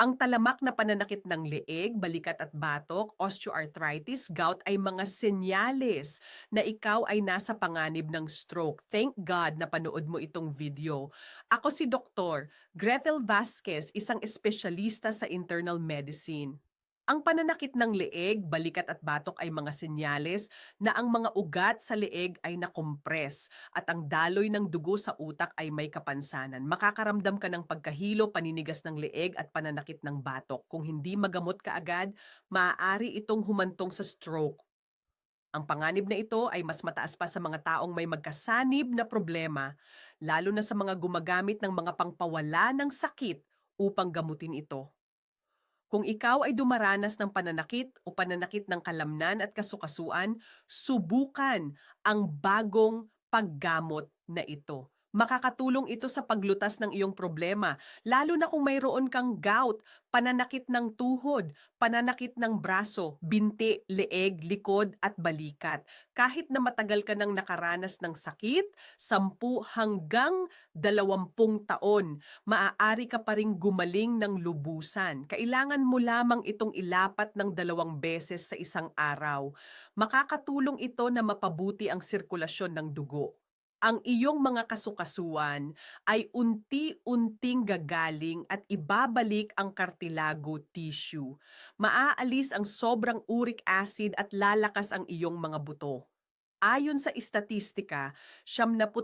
Ang talamak na pananakit ng leeg, balikat at batok, osteoarthritis, gout ay mga senyales na ikaw ay nasa panganib ng stroke. Thank God na panood mo itong video. Ako si Dr. Gretel Vasquez, isang espesyalista sa internal medicine. Ang pananakit ng leeg, balikat at batok ay mga senyales na ang mga ugat sa leeg ay nakompres at ang daloy ng dugo sa utak ay may kapansanan. Makakaramdam ka ng pagkahilo, paninigas ng leeg at pananakit ng batok. Kung hindi magamot ka agad, maaari itong humantong sa stroke. Ang panganib na ito ay mas mataas pa sa mga taong may magkasanib na problema, lalo na sa mga gumagamit ng mga pangpawala ng sakit upang gamutin ito. Kung ikaw ay dumaranas ng pananakit o pananakit ng kalamnan at kasukasuan, subukan ang bagong paggamot na ito. Makakatulong ito sa paglutas ng iyong problema, lalo na kung mayroon kang gout, pananakit ng tuhod, pananakit ng braso, binti, leeg, likod at balikat. Kahit na matagal ka nang nakaranas ng sakit, 10 hanggang 20 taon, maaari ka pa ring gumaling ng lubusan. Kailangan mo lamang itong ilapat ng 2 beses sa isang araw. Makakatulong ito na mapabuti ang sirkulasyon ng dugo. Ang iyong mga kasukasuan ay unti-unting gagaling at ibabalik ang cartilago tissue. Maaalis ang sobrang uric acid at lalakas ang iyong mga buto. Ayon sa istatistika, 72%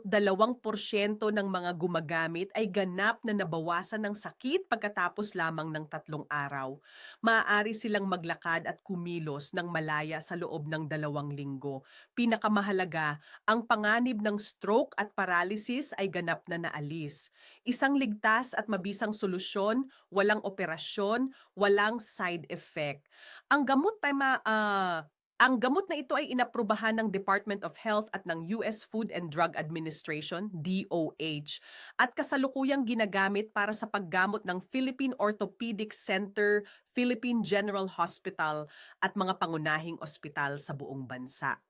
ng mga gumagamit ay ganap na nabawasan ng sakit pagkatapos lamang ng 3 araw. Maaari silang maglakad at kumilos ng malaya sa loob ng 2 linggo. Pinakamahalaga, ang panganib ng stroke at paralysis ay ganap na naalis. Isang ligtas at mabisang solusyon, walang operasyon, walang side effect. Ang gamot ay ang gamot na ito ay inaprubahan ng Department of Health at ng US Food and Drug Administration, DOH, at kasalukuyang ginagamit para sa paggamot ng Philippine Orthopedic Center, Philippine General Hospital at mga pangunahing ospital sa buong bansa.